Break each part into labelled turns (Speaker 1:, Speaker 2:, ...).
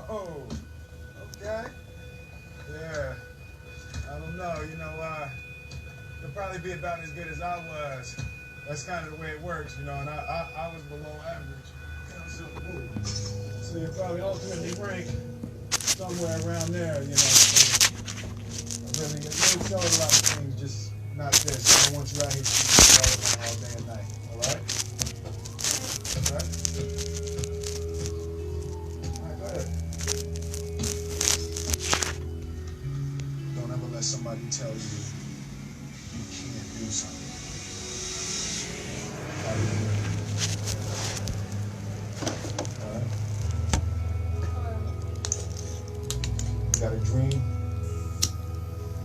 Speaker 1: Oh, okay. Yeah. I don't know. You know, you'll probably be about as good as I was. That's kind of the way it works, you know. And I was below average. So you'll probably ultimately rank somewhere around there, you know. So really show a lot of things, just not this. I don't want you out here shooting all day and night. All right? Okay? All right, go ahead. Don't ever let somebody tell you you can't do something. You got a dream,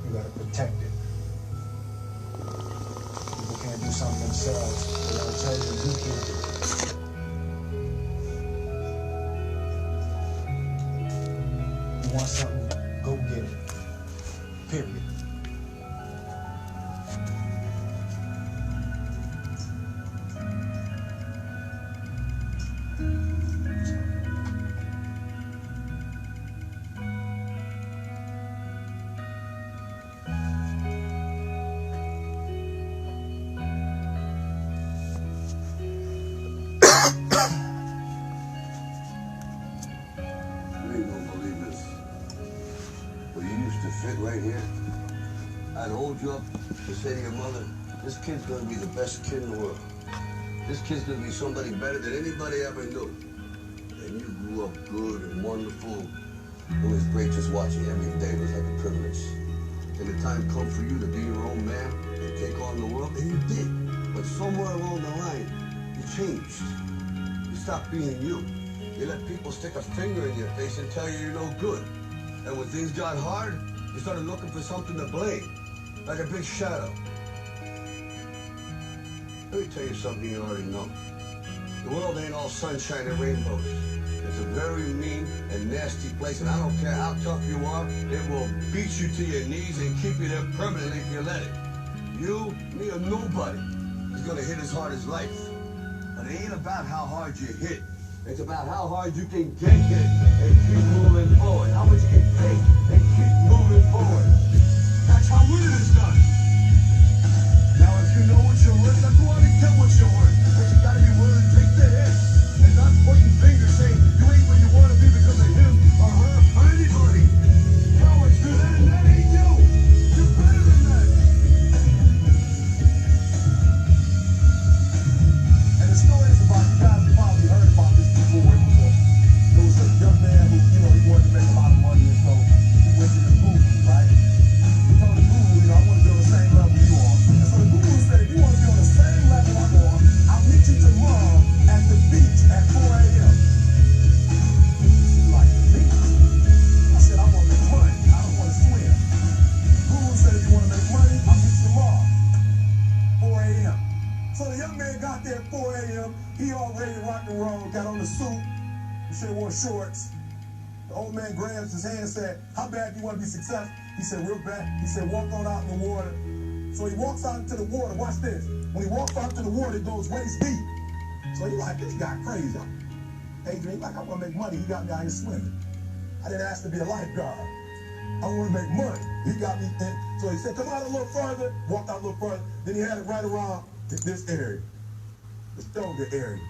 Speaker 1: you got to protect it. People can't do something themselves. They got to tell you you can't do it. You want something, go get it. Period.
Speaker 2: Right here, I'd hold you up to say to your mother, this kid's gonna be the best kid in the world. This kid's gonna be somebody better than anybody ever knew. And you grew up good and wonderful. It was great just watching you every day. It was like a privilege. And the time come for you to be your own man and take on the world, and you did. But somewhere along the line, you changed. You stopped being you. You let people stick a finger in your face and tell you you're no good. And when things got hard, you started looking for something to blame, like a big shadow. Let me tell you something you already know. The world ain't all sunshine and rainbows. It's a very mean and nasty place, and I don't care how tough you are, it will beat you to your knees and keep you there permanently if you let it. You, me, or nobody is gonna hit as hard as life. But it ain't about how hard you hit. It's about how hard you can get hit and keep moving forward. How much you can take and keep moving forward. That's how winning is done. Now, if you know what you're worth, then go out and get what you're worth. But you gotta be willing to take the hit and not pointing fingers saying you ain't where you want to be because of him or her or anybody. Cowards do that, and that ain't you. You're better than that. And the story is about, you guys probably heard about this before. There was a young man who, you know, he wanted to make a lot of money, and so he went to the movie, right? He told the guru, you know, I want to be on the same level you are. And so the guru said, if you want to be on the same level I'm on, I'll meet you tomorrow at the beach at 4 a.m. Like, the beach? I said, I want to make money. I don't want to swim. The guru said, if you want to make money, I'll meet you tomorrow, 4 a.m. So the young man got there at 4 a.m. He all ready to rock and roll, got on the suit. He should have worn shorts. The old man grabs his hand and said, how bad do you want to be successful? He said, real bad. He said, walk on out in the water. So he walks out into the water. Watch this. When he walks out to the water, it goes waist deep. So he like, this guy crazy. Adrian, like, I want to make money. He got me out here swimming. I didn't ask to be a lifeguard. I want to make money. He got me in. So he said, come out a little further. Walked out a little further. Then he had it right around this area, the shoulder area.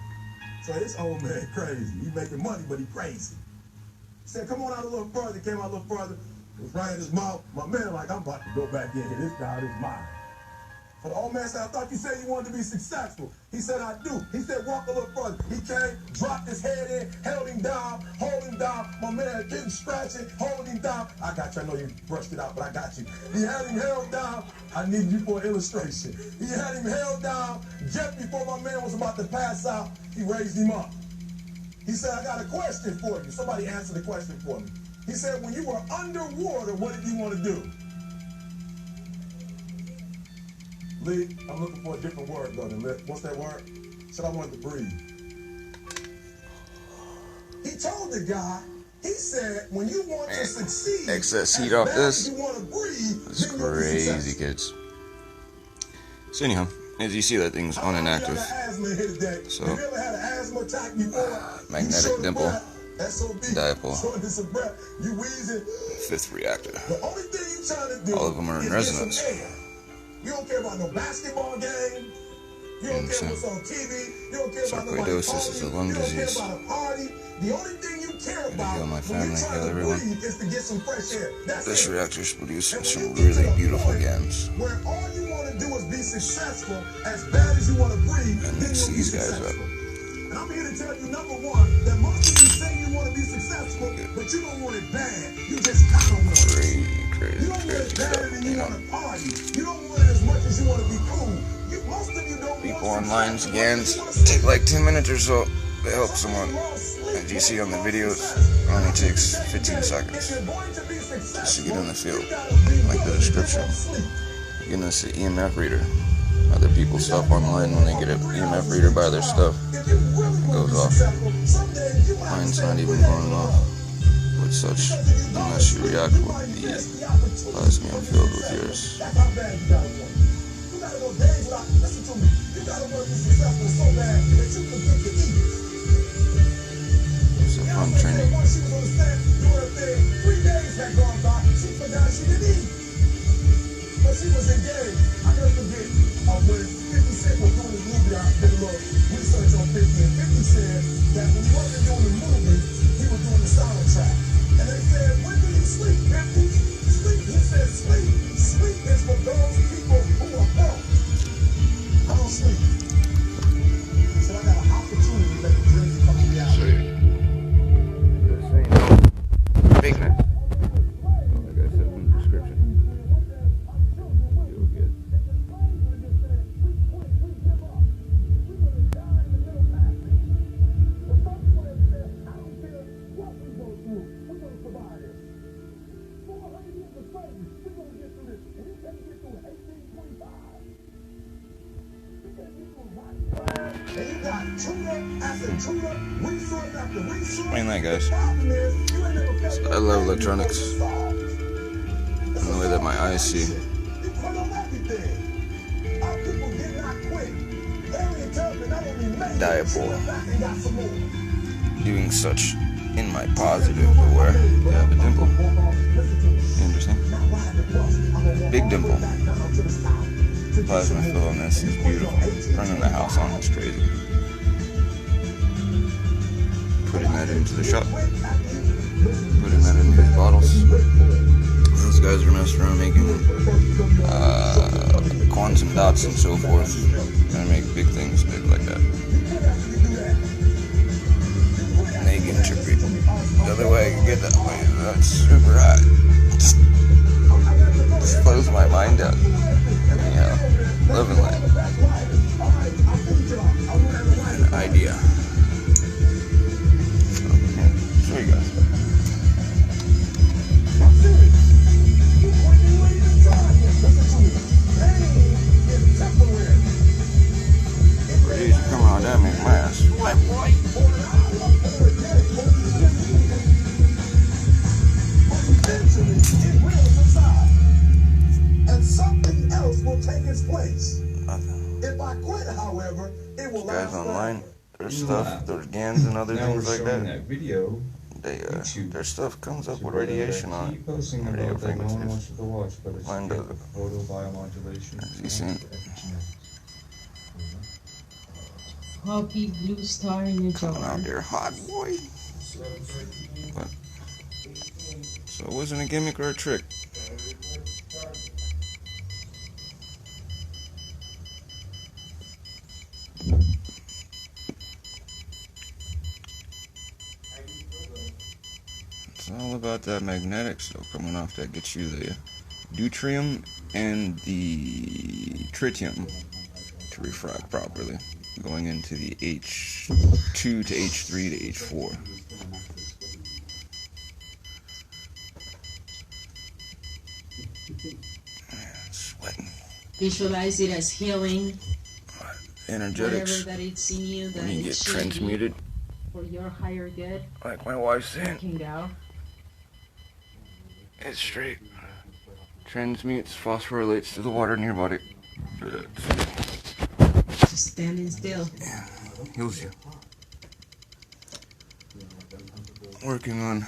Speaker 2: So this old man crazy. He making money, but he crazy. He said, come on out a little further. Came out a little further. It was right in his mouth. My man like, I'm about to go back in here. This guy is mine. So the old man said, I thought you said you wanted to be successful. He said, I do. He said, walk a little further. He came, dropped his head in, held him down, hold him down. My man didn't scratch it, hold him down. I got you. I know you brushed it out, but I got you. He had him held down. I need you for an illustration. He had him held down. Just before my man was about to pass out, he raised him up. He said, I got a question for you. Somebody answer the question for me. He said, when you were underwater, what did you want to do? Lee, I'm looking for a different word, though. What's that word? Said I wanted to breathe. He told the guy, he said, when you want to succeed,
Speaker 3: excess heat off this.
Speaker 2: You want to breathe.
Speaker 3: This is crazy, kids. So anyhow, as you see, that thing's on inactive. So
Speaker 2: magnetic dimple.
Speaker 3: dipole,
Speaker 2: shortness of breath, you wheezing.
Speaker 3: fifth reactor.
Speaker 2: The only thing you trying to do
Speaker 3: All of them are in
Speaker 2: is
Speaker 3: resonance.
Speaker 2: get some air. You don't care about no basketball game. You don't care what's on TV. You don't care about nobody
Speaker 3: Sarcoidosis is a lung
Speaker 2: you don't
Speaker 3: disease.
Speaker 2: care about a party. The only thing you care about
Speaker 3: Heal my
Speaker 2: when
Speaker 3: family,
Speaker 2: you're trying
Speaker 3: heal
Speaker 2: to
Speaker 3: everyone.
Speaker 2: breathe is to get some fresh air. That's
Speaker 3: This
Speaker 2: it.
Speaker 3: reactor is producing
Speaker 2: And when
Speaker 3: some
Speaker 2: you get
Speaker 3: really
Speaker 2: to the
Speaker 3: beautiful
Speaker 2: point
Speaker 3: GANs.
Speaker 2: where all you want to do is be successful, as bad as you want to breathe,
Speaker 3: And
Speaker 2: then
Speaker 3: mix
Speaker 2: you'll be
Speaker 3: these guys up.
Speaker 2: successful. And I'm here to tell you, number one, that most of you say you want to be successful, but you don't want it bad. You just kind of want it.
Speaker 3: Crazy
Speaker 2: You don't want it
Speaker 3: stuff,
Speaker 2: bad and you
Speaker 3: you
Speaker 2: want
Speaker 3: know.
Speaker 2: to party. You don't want it as much as you want to be cool. Most of you don't
Speaker 3: People
Speaker 2: want
Speaker 3: online,
Speaker 2: success.
Speaker 3: GANs take like 10 minutes or so to help someone. As you see on the videos, it only takes 15 seconds just to get in the field. Like the description. Getting us an EMF reader. Other people's stuff online, when they get an EMF reader by their stuff, it goes off. Mine's not even going off with such, unless you react with the plasmium field with yours.
Speaker 2: Listen to me. You gotta want to be successful so bad that you forget to eat.
Speaker 3: It's a fun training.
Speaker 2: Once she was on the set doing her thing, 3 days had gone by. She forgot she didn't eat. But she was engaged. I never forget when 50 Cent was doing his movie. I did a little research on 50, and 50 said that when he wasn't doing the movie, he was doing the soundtrack. And they said, when do you sleep, 50? Sleep. He said, sleep. Sleep is for those people who are broke. I don't sleep. So I got an opportunity to make a dream come to reality.
Speaker 3: This ain't no fakeness. Like I said in the description. You'll get. Explain that, guys. So I love electronics and the way that my eyes see. Dipole. Doing such in my positive, but where you have a dimple. You understand? Big dimple. Plasma flow on this is beautiful. Turning the house on is crazy. Putting that into the shop. Putting that in these bottles. Those guys are messing around making quantum dots and so forth. Trying to make big things big like that. Neg-entropy. The other way I can get that way, that's super hot. Just blows my mind out. Anyhow, love and light. An idea. So, here you go. Jeez, come on, that makes my ass sweat, boy.
Speaker 2: And something else will take its place. If I quit, however, it will
Speaker 3: Guys online, their stuff, their GANs and other things like that.
Speaker 4: Video.
Speaker 3: Their stuff comes up with radiation on it. Radio frequencies. Mine doesn't. As you seen.
Speaker 5: Hockey blue star in your
Speaker 3: Coming out
Speaker 5: jar.
Speaker 3: there hot, boy. But, so it wasn't a gimmick or a trick. It's all about that magnetic stuff coming off that gets you the deuterium and the tritium to refract properly, going into the H2 to H3 to H4. Sweating.
Speaker 5: Visualize it as healing.
Speaker 3: Energetics.
Speaker 5: Whatever that it's in you, that
Speaker 3: When you
Speaker 5: it
Speaker 3: get
Speaker 5: should
Speaker 3: transmuted,
Speaker 5: be for your higher good.
Speaker 3: like my wife's saying,
Speaker 5: Can go.
Speaker 3: it's straight. Transmutes, phosphorylates to the water in your body.
Speaker 5: Just standing still.
Speaker 3: Yeah, heals you. working on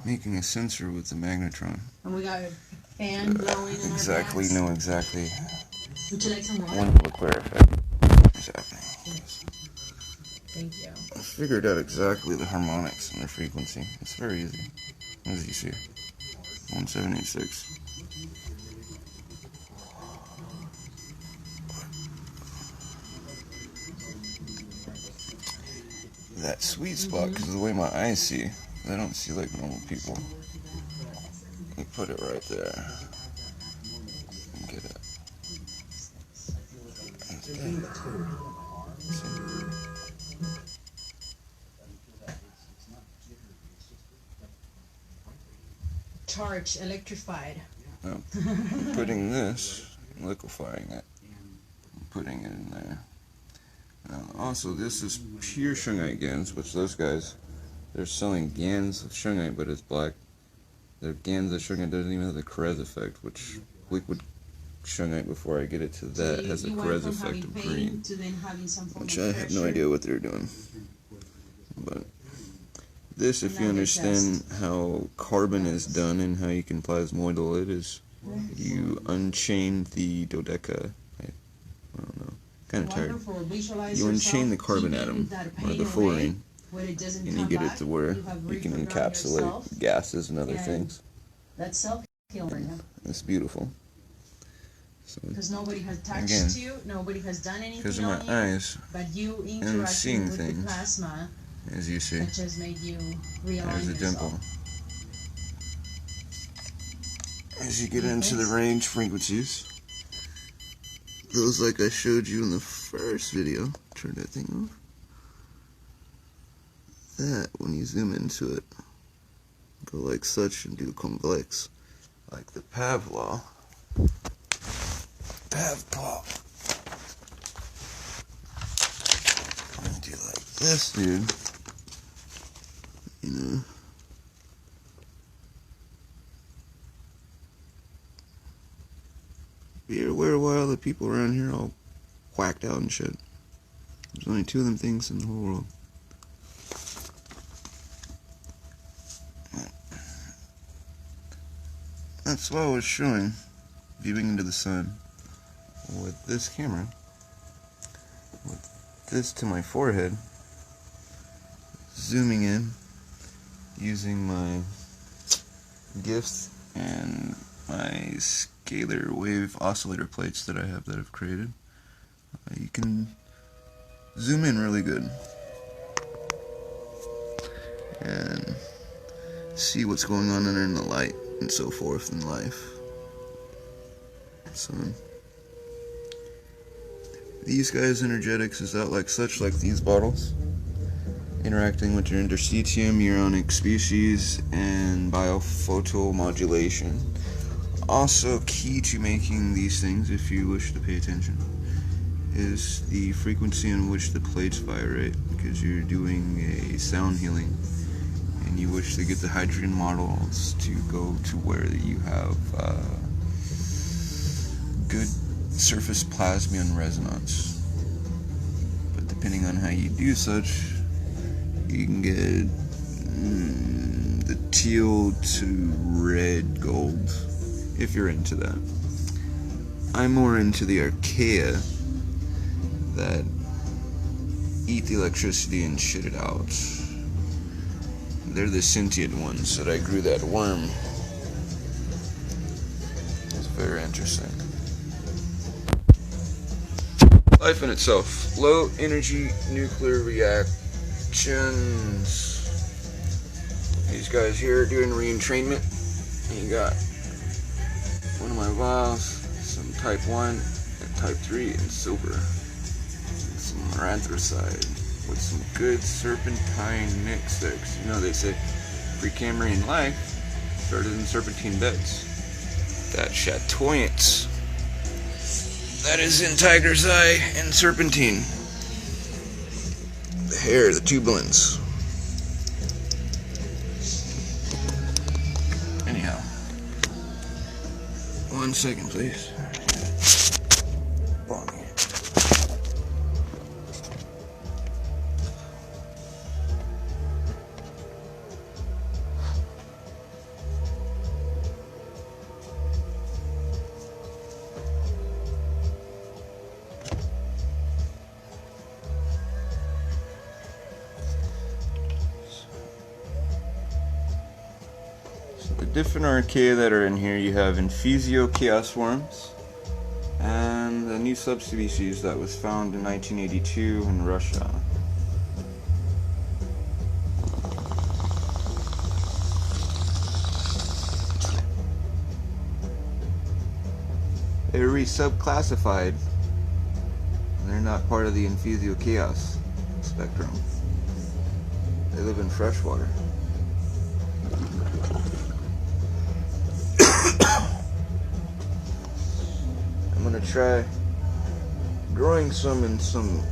Speaker 3: making a sensor with the magnetron.
Speaker 5: And we got a fan blowing in
Speaker 3: Exactly,
Speaker 5: our
Speaker 3: know exactly.
Speaker 5: Would you like some water?
Speaker 3: Wonderful clear effect is happening.
Speaker 5: Yes. Thank you.
Speaker 3: I figured out exactly the harmonics and their frequency. It's very easy. As you see, 1786. That sweet spot, because of the way my eyes see, I don't see like normal people. You put it right there. Get it.
Speaker 5: Charged, electrified.
Speaker 3: Now, putting this, liquefying it, putting it in there. Also, this is pure shungite GaNs, which those guys, they're selling GaNs of shungite, but it's black. Their GaNs of shungite doesn't even have the Keshe effect, which liquid shungite, before I get it to that, has a Keshe effect of green, which I have no idea what they're doing. But this, if you understand how carbon is done and how you can plasmoidal it, is you unchain the dodeca. I don't know. Kind of tired. You unchain the carbon atom, or the fluorine, and you get it to where you can encapsulate gases and other things.
Speaker 5: That's self-healing.
Speaker 3: It's beautiful.
Speaker 5: Because nobody has touched you, nobody has done anything
Speaker 3: because of
Speaker 5: on
Speaker 3: my eyes
Speaker 5: but you
Speaker 3: and seeing
Speaker 5: interacting with
Speaker 3: things,
Speaker 5: the plasma,
Speaker 3: as you see.
Speaker 5: that just made you realign
Speaker 3: There's a
Speaker 5: yourself.
Speaker 3: dimple. As you get into the range frequencies, those like I showed you in the first video, turn that thing off. That, when you zoom into it, go like such and do convex, like the PAV law. PAV law. And do like this, dude. You know. Be aware while the people around here all whacked out and shit. There's only 2 of them things in the whole world. That's what I was showing, viewing into the sun with this camera, with this to my forehead, zooming in, using my gifts and my scalar wave oscillator plates that I have that I've created. You can zoom in really good and see what's going on in the light and so forth in life. So these guys' energetics is out like such, like these bottles, interacting with your interstitium, uronic species, and biophotomodulation. Also key to making these things, if you wish to pay attention, is the frequency in which the plates vibrate, because you're doing a sound healing and you wish to get the hydrogen models to go to where you have good surface plasmion resonance. But depending on how you do such, you can get the teal to red gold, if you're into that. I'm more into the archaea that eat the electricity and shit it out. They're the sentient ones that I grew that worm. It's very interesting. Life in itself. Low energy nuclear reactions. These guys here are doing re-entrainment. You got one of my vials, some type 1 and type 3 in silver. And some marines with some good serpentine mix there. 'Cause you know they say Precambrian life started in serpentine beds. That chatoyance that is in tiger's eye and serpentine. The hair, the tubulins. Anyhow, 1 second, please. the different archaea that are in here, you have Infusio chaos worms, and a new subspecies that was found in 1982 in Russia. They're re-subclassified. They're not part of the Infusio chaos spectrum. They live in freshwater. I'm gonna try growing some in some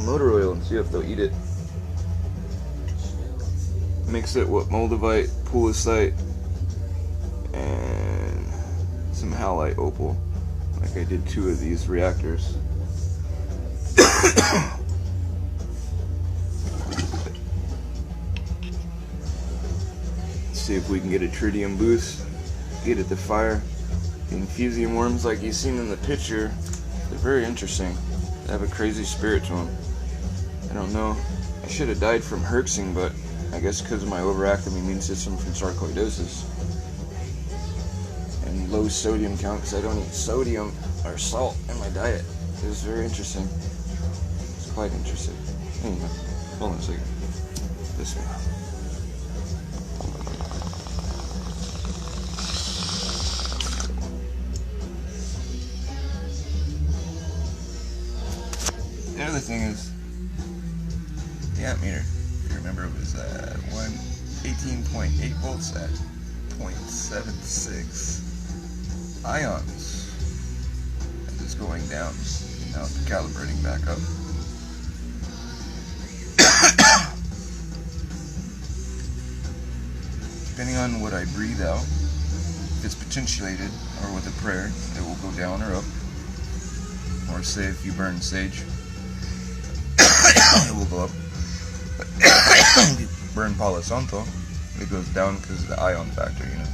Speaker 3: motor oil and see if they'll eat it. Mix it with moldavite, poolicite, and some halite opal, like I did 2 of these reactors. See if we can get a tritium boost, get it to fire. The infusium worms, like you've seen in the picture, they're very interesting. They have a crazy spirit to them. I don't know, I should have died from herxing, but I guess because of my overactive immune system from sarcoidosis and low sodium count, because I don't eat sodium or salt in my diet. It was very interesting. It's quite interesting. Anyway, hold on a second. This way. The other thing is the ammeter. If you remember, it was 18.8 volts at 0.76 ions. As it's going down, now it's calibrating back up. Depending on what I breathe out, if it's potentiated or with a prayer, it will go down or up. Or say if you burn sage, it will go up. If you burn Palo Santo, it goes down because of the ion factor, you know.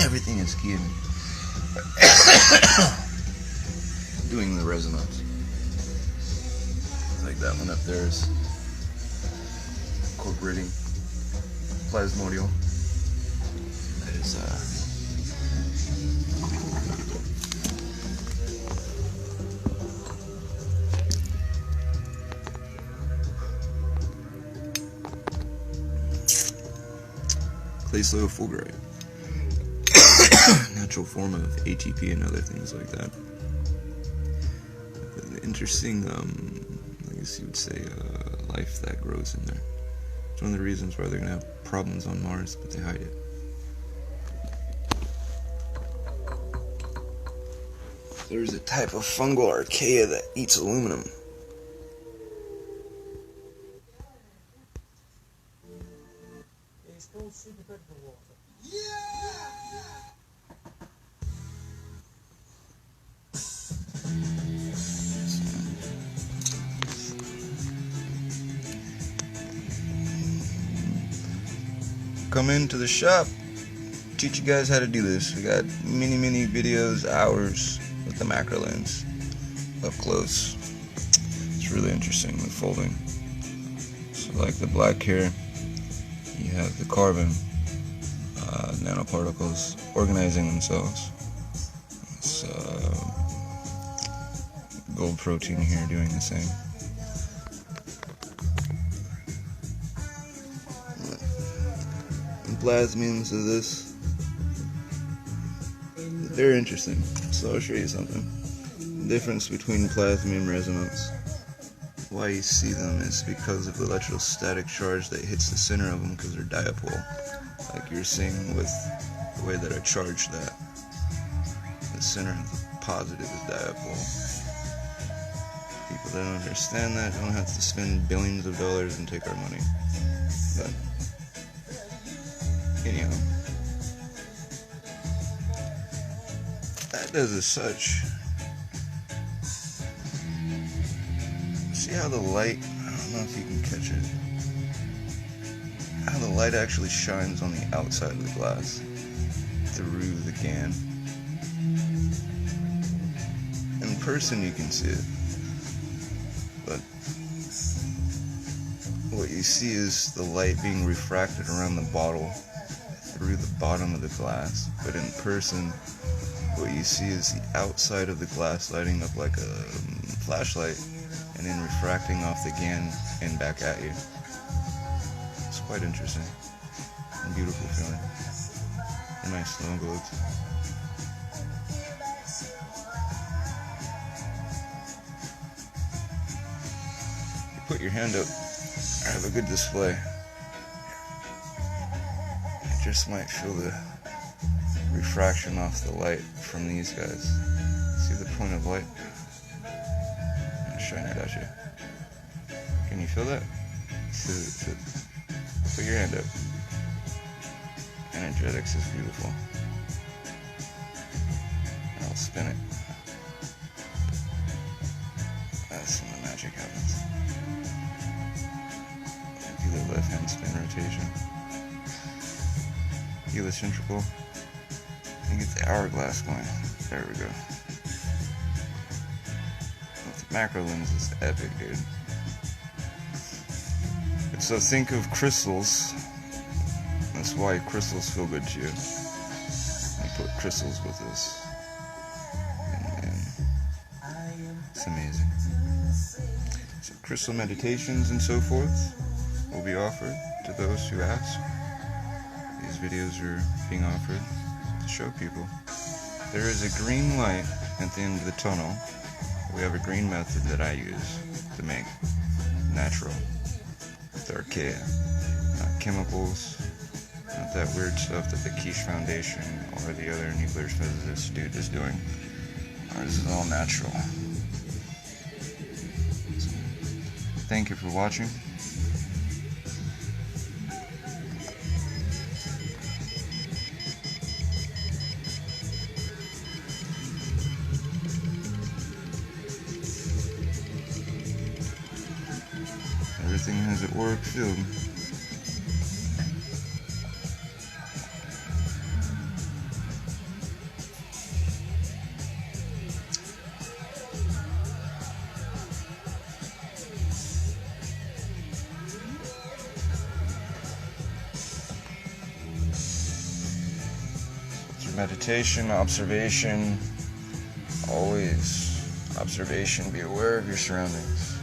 Speaker 3: Everything is key in doing the resonance. Like that one up there is incorporating plasmodial. That is clay soil fulgurite. Natural form of ATP and other things like that. Interesting, I guess you would say, life that grows in there. It's one of the reasons why they're going to have problems on Mars, but they hide it. There's a type of fungal archaea that eats aluminum. Come into the shop, teach you guys how to do this. We got many videos, hours with the macro lens up close. It's really interesting with folding. So like the black here, you have the carbon nanoparticles organizing themselves. It's gold protein here doing the same. Plasmiums of this, they're interesting, so I'll show you something. The difference between plasmium resonance, why you see them is because of the electrostatic charge that hits the center of them, because they're dipole, like you're seeing with the way that I charged that. The center of the positive is dipole. People that don't understand that don't have to spend billions of dollars and take our money. But anyhow, that does as such. See how the light, I don't know if you can catch it, how the light actually shines on the outside of the glass through the can. In person you can see it, but what you see is the light being refracted around the bottle through the bottom of the glass, but in person what you see is the outside of the glass lighting up like a flashlight and then refracting off the GAN and back at you. It's quite interesting and beautiful feeling. They're nice snow globes. You put your hand up, I have a good display. You just might feel the refraction off the light from these guys. See the point of light? I'm shining it at you. Can you feel that? Put your hand up. Energetics is beautiful. I'll spin it. That's when the magic happens. Do the left hand spin rotation. Heliocentrical. And get the hourglass going. There we go. With the macro lens is epic, dude. So think of crystals. That's why crystals feel good to you. You put crystals with this. And it's amazing. So crystal meditations and so forth will be offered to those who ask. These videos are being offered to show people. There is a green light at the end of the tunnel. We have a green method that I use to make natural. With our KELEA. Not chemicals, not that weird stuff that the Keshe Foundation or the other nuclear physicist dude is doing. Ours is all natural. So, thank you for watching. Everything has at work field. Through meditation, observation, always observation, be aware of your surroundings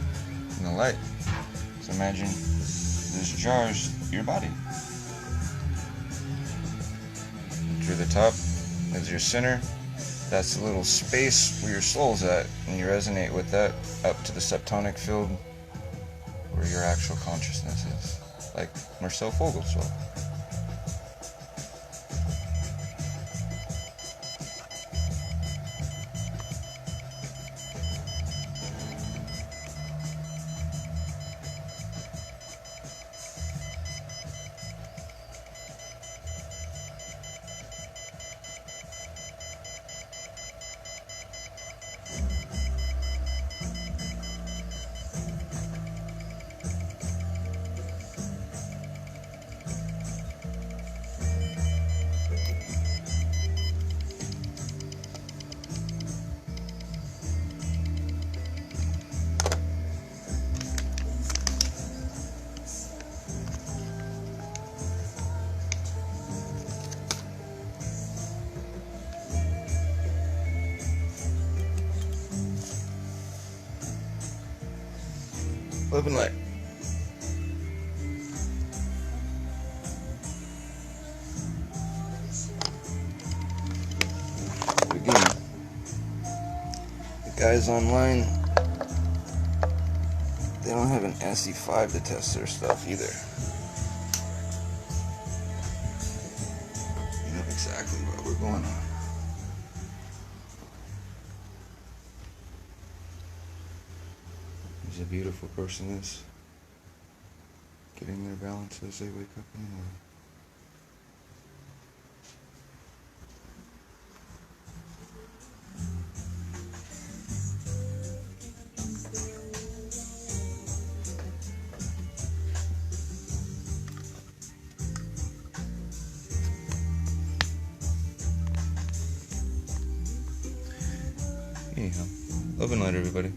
Speaker 3: and the light. So imagine this jar is your body. Through the top is your center. That's the little space where your soul's at, and you resonate with that up to the septonic field where your actual consciousness is, like Marcel Vogel's soul. Love and light. Again, the guys online, they don't have an SE-5 to test their stuff either. You know exactly what we're going on. A beautiful person is getting their balance as they wake up in the morning. Anyhow, love and light, everybody.